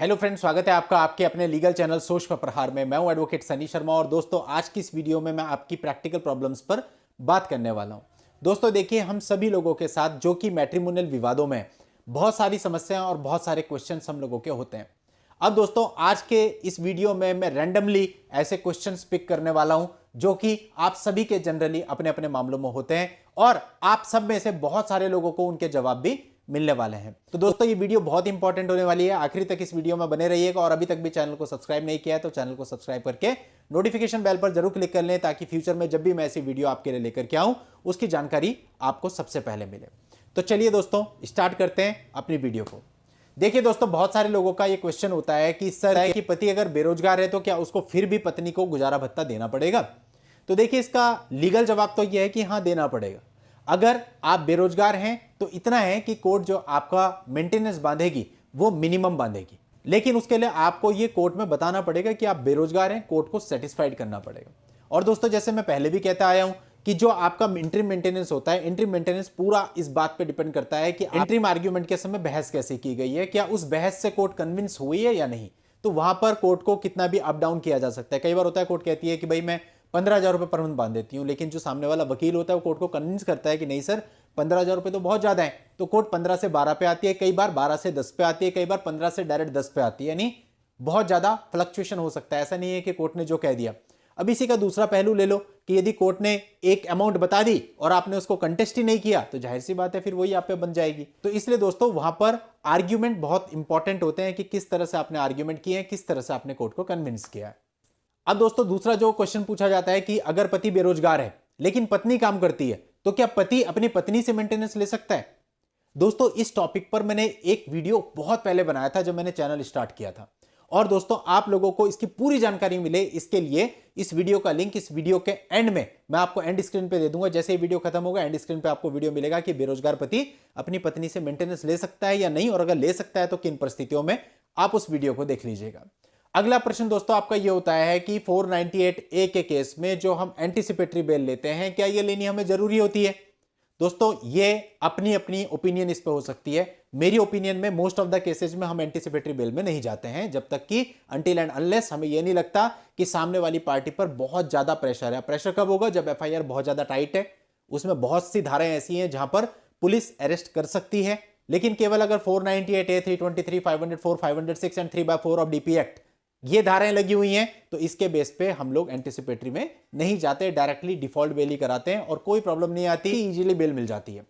Hello friends, स्वागत है आपका आपके अपने लीगल चैनल सोच पर प्रहार में। मैं हूं एडवोकेट सनी शर्मा और दोस्तों आज की इस वीडियो में मैं आपकी प्रैक्टिकल प्रॉब्लम्स पर बात करने वाला हूं। दोस्तों देखिए, हम सभी लोगों के साथ जो कि मैट्रिमोनियल विवादों में बहुत सारी समस्याएं और बहुत सारे क्वेश्चंस हम लोगों के होते हैं। अब दोस्तों आज के इस वीडियो में मैं रैंडमली ऐसे क्वेश्चंस पिक करने वाला हूं जो कि आप सभी के जनरली अपने अपने मामलों में होते हैं और आप सब में से बहुत सारे लोगों को उनके जवाब भी मिलने वाले हैं। तो दोस्तों ये वीडियो बहुत इंपॉर्टेंट होने वाली है, आखिरी तक इस वीडियो में बने रहिएगा और अभी तक भी चैनल को सब्सक्राइब नहीं किया है तो चैनल को सब्सक्राइब करके नोटिफिकेशन बेल पर जरूर क्लिक कर लें ताकि फ्यूचर में जब भी मैं ऐसी वीडियो आपके लिए लेकर के आऊं उसकी जानकारी आपको सबसे पहले मिले। तो चलिए दोस्तों स्टार्ट करते हैं अपनी वीडियो को। देखिए दोस्तों, बहुत सारे लोगों का ये क्वेश्चन होता है कि सर कि पति अगर बेरोजगार है तो क्या उसको फिर भी पत्नी को गुजारा भत्ता देना पड़ेगा? तो देखिए इसका लीगल जवाब तो यह है कि हाँ, देना पड़ेगा। अगर आप बेरोजगार हैं तो इतना है कि कोर्ट जो आपका मेंटेनेंस बांधेगी वो मिनिमम बांधेगी, लेकिन उसके लिए आपको ये कोर्ट में बताना पड़ेगा कि आप बेरोजगार हैं, कोर्ट को सेटिस्फाइड करना पड़ेगा। और दोस्तों जैसे मैं पहले भी कहता आया हूं कि जो आपका इंटरिम मेंटेनेंस होता है, इंटरिम मेंटेनेंस पूरा इस बात पे डिपेंड करता है कि इंटरिम आर्ग्यूमेंट के समय बहस कैसे की गई है, क्या उस बहस से कोर्ट कन्विंस हुई है या नहीं। तो वहां पर कोर्ट को कितना भी अप डाउन किया जा सकता है। कई बार होता है कोर्ट कहती है कि भाई मैं 15,000 रुपए पर मंथ बांध देती हूं, लेकिन जो सामने वाला वकील होता है वो कोर्ट को कन्विंस करता है कि नहीं सर 15,000 रुपए तो बहुत ज्यादा है, तो कोर्ट 15 से 12 पे आती है, कई बार 12 से 10 पे आती है, कई बार 15 से डायरेक्ट 10 पे आती है, यानी बहुत ज्यादा फ्लक्चुएशन हो सकता है। ऐसा नहीं है कि कोर्ट ने जो कह दिया। अब इसी का दूसरा पहलू ले लो कि यदि कोर्ट ने एक अमाउंट बता दी और आपने उसको कंटेस्ट ही नहीं किया तो जाहिर सी बात है फिर वही आप पे बन जाएगी। तो इसलिए दोस्तों वहां पर आर्ग्यूमेंट बहुत इंपॉर्टेंट होते हैं कि किस तरह से आपने आर्ग्यूमेंट किए हैं, किस तरह से आपने कोर्ट को कन्विंस किया है। अब दोस्तों दूसरा जो क्वेश्चन पूछा जाता है कि अगर पति बेरोजगार है लेकिन पत्नी काम करती है तो क्या पति अपनी पत्नी से मेंटेनेंस ले सकता है? दोस्तों इस टॉपिक पर मैंने एक वीडियो बहुत पहले बनाया था जब मैंने चैनल स्टार्ट किया था, और दोस्तों आप लोगों को इसकी पूरी जानकारी मिले इसके लिए इस वीडियो का लिंक इस वीडियो के एंड में मैं आपको एंड स्क्रीन पे दे दूंगा। जैसे ही वीडियो खत्म होगा एंड स्क्रीन पे आपको वीडियो मिलेगा कि बेरोजगार पति अपनी पत्नी से मेंटेनेंस ले सकता है या नहीं, और अगर ले सकता है तो किन परिस्थितियों में, आप उस वीडियो को देख लीजिएगा। अगला प्रश्न दोस्तों आपका यह होता है कि 498A के केस में जो हम एंटीसिपेटरी बेल लेते हैं क्या यह लेनी हमें जरूरी होती है? दोस्तों ये अपनी अपनी ओपिनियन इस पे हो सकती है। मेरी ओपिनियन में मोस्ट ऑफ द केसेज में हम एंटीसिपेटरी बेल में नहीं जाते हैं जब तक कि अनटिल एंड अनलेस हमें यह नहीं लगता कि सामने वाली पार्टी पर बहुत ज्यादा प्रेशर है। प्रेशर कब होगा? जब एफआईआर बहुत ज्यादा टाइट है, उसमें बहुत सी धाराएं ऐसी हैं जहां पर पुलिस अरेस्ट कर सकती है। लेकिन केवल अगर 498A, 323, 504, 506 and 3/4 of DP act ये धाराएं लगी हुई हैं तो इसके बेस पे हम लोग एंटीसिपेटरी में नहीं जाते, डायरेक्टली डिफॉल्ट बेल ही कराते हैं और कोई प्रॉब्लम नहीं आती, इजीली बेल मिल जाती है।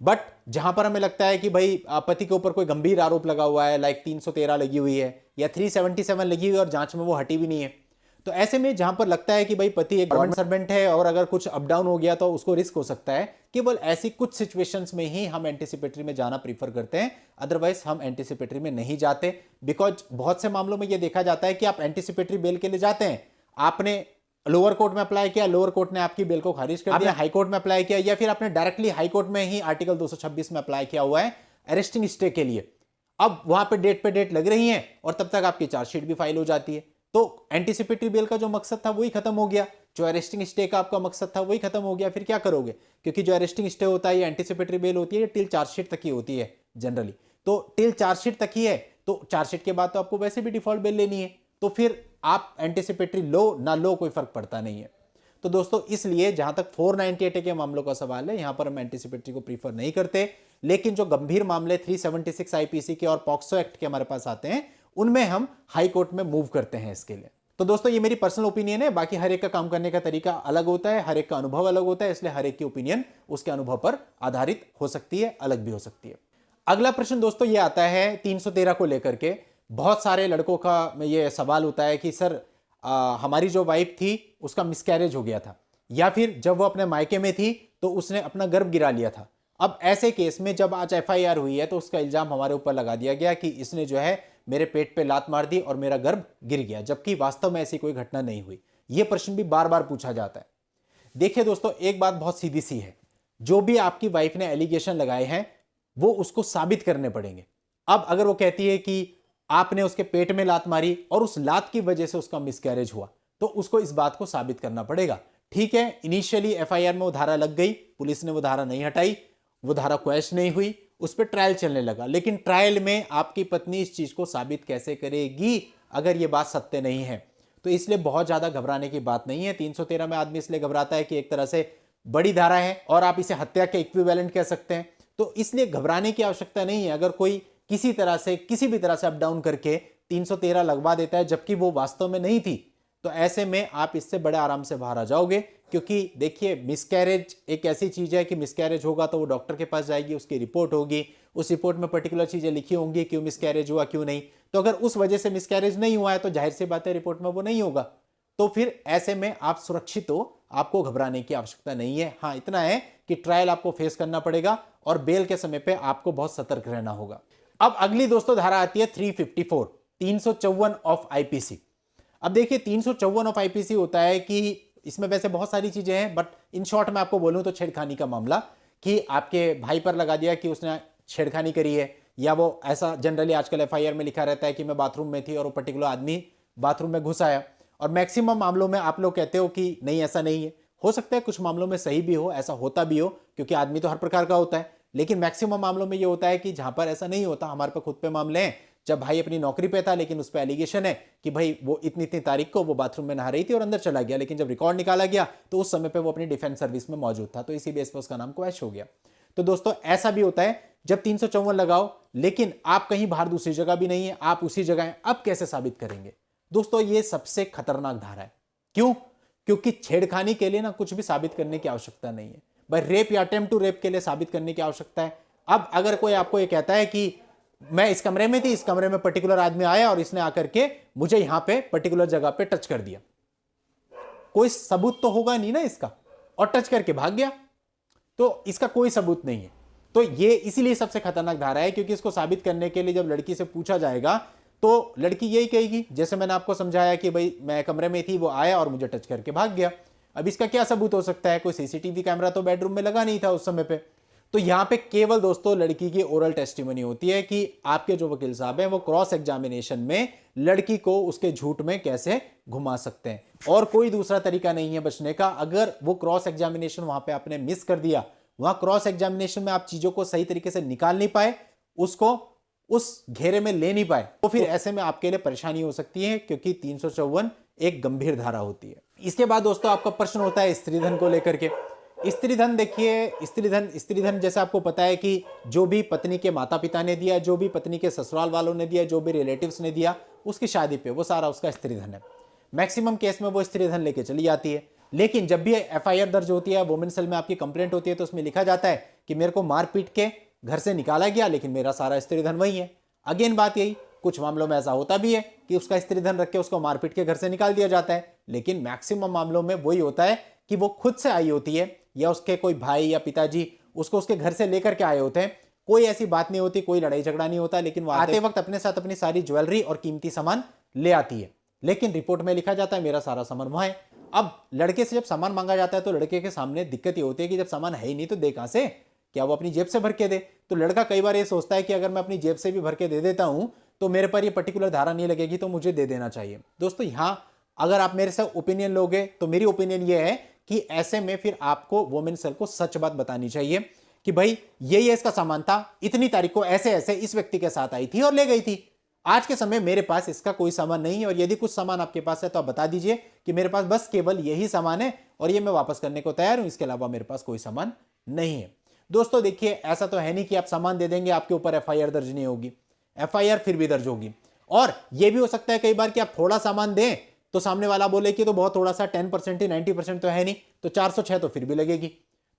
बट जहां पर हमें लगता है कि भाई पति के ऊपर कोई गंभीर आरोप लगा हुआ है, लाइक 313 लगी हुई है या 377 लगी हुई है और जांच में वो हटी भी नहीं है, तो ऐसे में जहां पर लगता है कि भाई पति एक गवर्नमेंट सर्वेंट है और अगर कुछ अप डाउन हो गया तो उसको रिस्क हो सकता है, केवल ऐसी कुछ सिचुएशंस में ही हम एंटीसिपेटरी में जाना प्रीफर करते हैं, अदरवाइज हम एंटीसिपेटरी में नहीं जाते। बिकॉज बहुत से मामलों में यह देखा जाता है कि आप एंटीसिपेटरी बेल के लिए जाते हैं, आपने लोअर कोर्ट में अप्लाई किया, लोअर कोर्ट ने आपकी बेल को खारिज कर दिया, हाई कोर्ट में अप्लाई किया या फिर आपने डायरेक्टली हाई कोर्ट में ही आर्टिकल 226 में अप्लाई किया हुआ है अरेस्टिंग स्टे के लिए। अब वहां पे डेट लग रही है और तब तक आपकी चार्जशीट भी फाइल हो जाती है, तो एंटीसिपेटरी बेल का जो मकसद था वही खत्म हो गया, जो अरेस्टिंग स्टे का आपका मकसद था वही खत्म हो गया। फिर क्या करोगे? क्योंकि जो अरेस्टिंग स्टे होता है या एंटीसिपेटरी बेल होती है ये टिल चार्जशीट तक ही होती है जनरली, तो टिल चार्जशीट तक ही है, तो चार्जशीट के बाद तो आपको वैसे भी डिफॉल्ट बेल लेनी है, तो फिर आप एंटीसिपेटरी लो ना लो कोई फर्क पड़ता नहीं है। तो दोस्तों इसलिए जहां तक 498A के मामलों का सवाल है यहां पर हम एंटीसिपेटरी को प्रीफर नहीं करते, लेकिन जो गंभीर मामले 376 आईपीसी के और पॉक्सो एक्ट के हमारे पास आते हैं उनमें हम हाई कोर्ट में मूव करते हैं इसके लिए। तो दोस्तों ये मेरी पर्सनल ओपिनियन है, बाकी हर एक का काम करने का तरीका अलग होता है, हर एक का अनुभव अलग होता है, इसलिए हर एक की ओपिनियन उसके अनुभव पर आधारित हो सकती है, अलग भी हो सकती है। अगला प्रश्न दोस्तों ये आता है 313 को लेकर के। बहुत सारे लड़कों का ये सवाल होता है कि सर हमारी जो वाइफ थी उसका मिसकैरेज हो गया था, या फिर जब वो अपने मायके में थी तो उसने अपना गर्भ गिरा लिया था। अब ऐसे केस में जब आज एफआईआर हुई है तो उसका इल्जाम हमारे ऊपर लगा दिया गया कि इसने जो है मेरे पेट पे लात मार दी और मेरा गर्भ गिर गया, जबकि वास्तव में ऐसी कोई घटना नहीं हुई। यह प्रश्न भी बार बार पूछा जाता है। देखिए दोस्तों एक बात बहुत सीधी सी है, जो भी आपकी वाइफ ने एलिगेशन लगाए हैं वो उसको साबित करने पड़ेंगे। अब अगर वो कहती है कि आपने उसके पेट में लात मारी और उस लात की वजह से उसका मिसकैरेज हुआ, तो उसको इस बात को साबित करना पड़ेगा। ठीक है, इनिशियली एफआईआर में वो धारा लग गई, पुलिस ने वो धारा नहीं हटाई, वो धारा क्वैश नहीं हुई उस पर ट्रायल चलने लगा। लेकिन ट्रायल में आपकी पत्नी इस चीज को साबित कैसे करेगी अगर ये बात सत्य नहीं है? तो इसलिए बहुत ज्यादा घबराने की बात नहीं है। 313 में आदमी इसलिए घबराता है कि एक तरह से बड़ी धारा है और आप इसे हत्या के इक्विवेलेंट कह सकते हैं, तो इसलिए घबराने की आवश्यकता नहीं है। अगर कोई किसी तरह से किसी भी तरह से अप डाउन करके 313 लगवा देता है जबकि वो वास्तव में नहीं थी, तो ऐसे में आप इससे बड़े आराम से बाहर आ जाओगे। क्योंकि देखिए, मिसकैरेज एक ऐसी चीज है कि मिसकैरेज होगा तो वो डॉक्टर के पास जाएगी, उसकी रिपोर्ट होगी, उस रिपोर्ट में पर्टिकुलर चीजें लिखी होंगी, क्यों मिसकैरेज हुआ क्यों नहीं। तो अगर उस वजह से मिसकैरेज नहीं हुआ है तो जाहिर सी बात है रिपोर्ट में वो नहीं होगा। तो फिर ऐसे में आप सुरक्षित हो, आपको घबराने की आवश्यकता नहीं है। हाँ, इतना है कि ट्रायल आपको फेस करना पड़ेगा और बेल के समय पे आपको बहुत सतर्क रहना होगा। अब अगली दोस्तों धारा आती है 354, 354 ऑफ आईपीसी। अब देखिए 354 ऑफ आईपीसी होता है कि इसमें वैसे बहुत सारी चीजें हैं, बट इन शॉर्ट में आपको बोलूं तो छेड़खानी का मामला, कि आपके भाई पर लगा दिया कि उसने छेड़खानी करी है, या वो ऐसा जनरली आजकल एफआईआर में लिखा रहता है कि मैं बाथरूम में थी और वो पर्टिकुलर आदमी बाथरूम में घुस आया। और मैक्सिमम मामलों में आप लोग कहते हो कि नहीं ऐसा नहीं है, हो सकता है कुछ मामलों में सही भी हो, ऐसा होता भी हो, क्योंकि आदमी तो हर प्रकार का होता है। लेकिन मैक्सिमम मामलों में ये होता है कि जहां पर ऐसा नहीं होता, हमारे पे खुद पे मामले हैं जब भाई अपनी नौकरी पे था लेकिन उस पर एलिगेशन है कि भाई वो इतनी इतनी तारीख को वो बाथरूम में नहा रही थी और अंदर चला गया, लेकिन जब रिकॉर्ड निकाला गया तो उस समय पे वो अपनी डिफेंस सर्विस में मौजूद था, तो इसी बेस पर उसका नाम क्वैश हो गया। तो दोस्तों ऐसा भी होता है जब 354 लगाओ लेकिन आप कहीं बाहर दूसरी जगह भी नहीं है, आप उसी जगह हैं, अब कैसे साबित करेंगे? दोस्तों ये सबसे खतरनाक धारा है। क्यों? क्योंकि छेड़खानी के लिए ना कुछ भी साबित करने की आवश्यकता नहीं है भाई, रेप या अटेम्प्ट टू रेप के लिए साबित करने की आवश्यकता है। अब अगर कोई आपको ये कहता है कि मैं इस कमरे में थी, इस कमरे में पर्टिकुलर आदमी आया और इसने आकर के मुझे यहां पे पर्टिकुलर जगह पे टच कर दिया, कोई सबूत तो होगा नहीं ना इसका, और टच करके भाग गया, तो इसका कोई सबूत नहीं है। तो ये इसीलिए सबसे खतरनाक धारा है, क्योंकि इसको साबित करने के लिए जब लड़की से पूछा जाएगा तो लड़की यही कहेगी, जैसे मैंने आपको समझाया कि भाई मैं कमरे में थी, वो आया और मुझे टच करके भाग गया। अब इसका क्या सबूत हो सकता है? कोई सीसीटीवी कैमरा तो बेडरूम में लगा नहीं था उस समय पे। तो यहां पे केवल दोस्तों लड़की की ओरल टेस्टिमनी होती है कि आपके जो वकील साहब हैं वो क्रॉस एग्जामिनेशन में लड़की को उसके झूठ में कैसे घुमा सकते हैं, और कोई दूसरा तरीका नहीं है बचने का। अगर वो क्रॉस एग्जामिनेशन वहां पे आपने मिस कर दिया, वहां क्रॉस एग्जामिनेशन में आप चीजों को सही तरीके से निकाल नहीं पाए, उसको उस घेरे में ले नहीं पाए, तो फिर ऐसे में आपके लिए परेशानी हो सकती है, क्योंकि 354 एक गंभीर धारा होती है। इसके बाद दोस्तों आपका प्रश्न होता है स्त्रीधन को लेकर के। स्त्रीधन देखिए, स्त्रीधन जैसे आपको पता है कि जो भी पत्नी के माता पिता ने दिया, जो भी पत्नी के ससुराल वालों ने दिया, जो भी रिलेटिव्स ने दिया उसकी शादी पे, वो सारा उसका स्त्रीधन है। मैक्सिमम केस में वो स्त्रीधन लेके चली जाती है। लेकिन जब भी एफआईआर दर्ज होती है, वुमेन सेल में आपकी कंप्लेंट होती है, तो उसमें लिखा जाता है कि मेरे को मारपीट के घर से निकाला गया लेकिन मेरा सारा स्त्रीधन वही है। अगेन बात यही, कुछ मामलों में ऐसा होता भी है कि उसका स्त्रीधन रख के उसको मारपीट के घर से निकाल दिया जाता है, लेकिन मैक्सिमम मामलों में वही होता है कि वो खुद से आई होती है या उसके कोई भाई या पिताजी उसको उसके घर से लेकर के आए होते हैं। कोई ऐसी बात नहीं होती, कोई लड़ाई झगड़ा नहीं होता, लेकिन वो आते वक्त अपने साथ अपनी सारी ज्वेलरी और कीमती सामान ले आती है, लेकिन रिपोर्ट में लिखा जाता है मेरा सारा सामान वहां है। अब लड़के से जब सामान मांगा जाता है तो लड़के के सामने दिक्कत ये होती है कि जब सामान है ही नहीं तो दे कहां से, क्या वो अपनी जेब से भर के दे? तो लड़का कई बार ये सोचता है कि अगर मैं अपनी जेब से भी भर के दे देता हूं तो मेरे पर ये पर्टिकुलर धारा नहीं लगेगी, तो मुझे दे देना चाहिए। दोस्तों यहां अगर आप मेरे से ओपिनियन लोगे तो मेरी ओपिनियन ये है कि ऐसे में फिर आपको वुमेन सेल को सच बात बतानी चाहिए कि भाई ये इसका सामान था, इतनी तारीख को ऐसे ऐसे इस व्यक्ति के साथ आई थी और ले गई थी, आज के समय मेरे पास इसका कोई सामान नहीं है, और यदि कुछ सामान आपके पास है तो आप बता दीजिए कि मेरे पास बस केवल यही सामान है और ये मैं वापस करने को तैयार हूं, इसके अलावा मेरे पास कोई सामान नहीं है। दोस्तों देखिए, ऐसा तो है नहीं कि आप सामान दे देंगे आपके ऊपर एफआईआर दर्ज नहीं होगी, एफआईआर फिर भी दर्ज होगी। और यह भी हो सकता है कई बार कि आप थोड़ा सामान दें तो सामने वाला बोले कि तो बहुत थोड़ा सा 10% ही 90% तो है नहीं, तो 406 तो फिर भी लगेगी।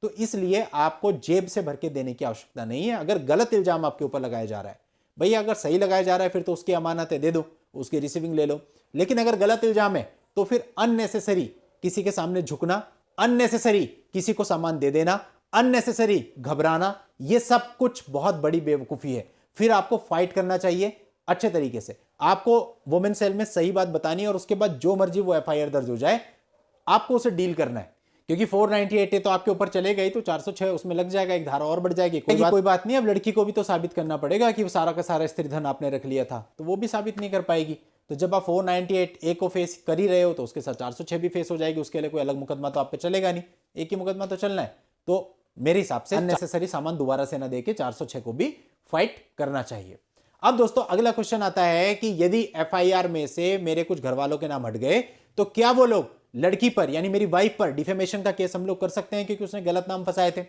तो इसलिए आपको जेब से भर के देने की आवश्यकता नहीं है। अगर गलत इल्जाम आपके ऊपर लगाया जा रहा है, भैया अगर सही लगाया जा रहा है फिर तो उसकी अमानत है, दे दो, उसकी रिसीविंग ले लो। लेकिन अगर गलत इल्जाम है तो फिर अननेसेसरी किसी के सामने झुकना, अननेसेसरी किसी को सामान दे देना, अननेसेसरी घबराना, ये सब कुछ बहुत बड़ी बेवकूफी है। फिर आपको फाइट करना चाहिए अच्छे तरीके से। आपको वुमेन सेल में सही बात बतानी है और उसके बाद जो मर्जी वो एफआईआर दर्ज हो जाए आपको उसे डील करना है, क्योंकि 498 है तो आपके ऊपर चले गई तो 406 उसमें लग जाएगा, एक धारा और बढ़ जाएगी। कोई बात नहीं, अब लड़की को भी तो साबित करना पड़ेगा कि वो सारा का सारा स्त्रीधन आपने रख लिया था, तो वो भी साबित नहीं कर पाएगी। तो जब आप 498 ए को फेस कर ही रहे हो तो उसके साथ 406 भी फेस हो जाएगी, उसके लिए कोई अलग मुकदमा तो आप पे चलेगा नहीं, एक ही मुकदमा तो चलना है। तो मेरे हिसाब से अननेसेसरी सामान दोबारा से ना देके 406 को भी फाइट करना चाहिए। अब दोस्तों अगला क्वेश्चन आता है कि यदि एफआईआर में से मेरे कुछ घर वालों के नाम हट गए तो क्या वो लोग लड़की पर यानी मेरी वाइफ पर डिफेमेशन का केस हम लोग कर सकते हैं क्योंकि उसने गलत नाम फंसाए थे?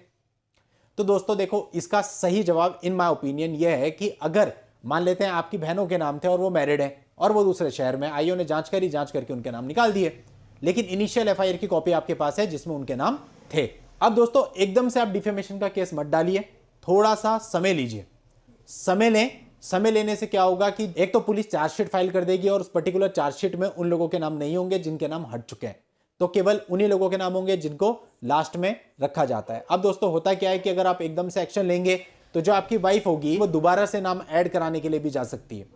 तो दोस्तों देखो, इसका सही जवाब इन माय ओपिनियन यह है कि अगर मान लेते हैं आपकी बहनों के नाम थे और वो मैरिड है और वो दूसरे शहर में, आईओ ने जांच करके उनके नाम निकाल दिए, लेकिन इनिशियल एफआईआर की कॉपी आपके पास है जिसमें उनके नाम थे। अब दोस्तों एकदम से आप डिफेमेशन का केस मत डालिए, थोड़ा सा समय लीजिए। समय लेने से क्या होगा कि एक तो पुलिस चार्जशीट फाइल कर देगी और उस पर्टिकुलर चार्जशीट में उन लोगों के नाम नहीं होंगे जिनके नाम हट चुके हैं, तो केवल उन्हीं लोगों के नाम होंगे जिनको लास्ट में रखा जाता है। अब दोस्तों होता क्या है कि अगर आप एकदम से एक्शन लेंगे तो जो आपकी वाइफ होगी वो दोबारा से नाम ऐड कराने के लिए भी जा सकती है।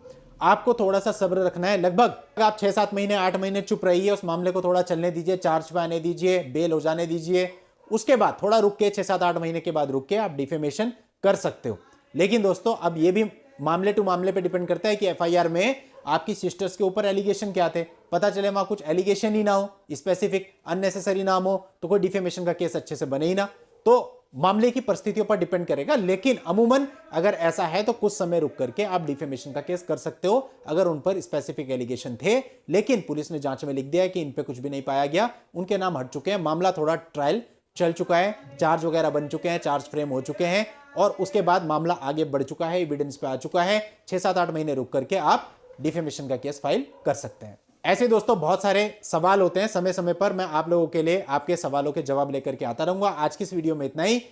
आपको थोड़ा सा सब्र रखना है, लगभग आप 6-7 महीने 8 महीने चुप रहिए, उस मामले को थोड़ा चलने दीजिए, चार्ज पे आने दीजिए, बेल हो जाने दीजिए, उसके बाद थोड़ा रुक के 6-7-8 महीने के बाद रुक के आप डिफेमेशन कर सकते हो। लेकिन दोस्तों अब ये भी मामले टू मामले पे डिपेंड करता है कि एफआईआर में आपकी सिस्टर्स के ऊपर एलिगेशन क्या थे। पता चले वहां कुछ एलिगेशन ही ना हो, स्पेसिफिक अननेसेसरी नाम हो, तो कोई डिफेमेशन का केस अच्छे से बने ही ना। तो मामले की परिस्थितियों पर डिपेंड करेगा, लेकिन अमूमन अगर ऐसा है तो कुछ समय रुक करके आप डिफेमेशन का केस कर सकते हो अगर उन पर स्पेसिफिक एलिगेशन थे, लेकिन पुलिस ने जांच में लिख दिया है कि इन पे कुछ भी नहीं पाया गया, उनके नाम हट चुके हैं, मामला थोड़ा ट्रायल चल चुका है, चार्ज वगैरह बन चुके हैं, चार्ज फ्रेम हो चुके हैं और उसके बाद मामला आगे बढ़ चुका है, एविडेंस पे आ चुका है, 6-7-8 महीने रुक करके आप डिफेमेशन का केस फाइल कर सकते हैं। ऐसे दोस्तों बहुत सारे सवाल होते हैं, समय समय पर मैं आप लोगों के लिए आपके सवालों के जवाब लेकर के आता रहूंगा। आज की इस वीडियो में इतना ही।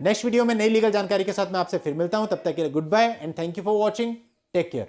नेक्स्ट वीडियो में नई लीगल जानकारी के साथ मैं आपसे फिर मिलता हूं, तब तक के लिए goodbye and thank you for watching. Take care.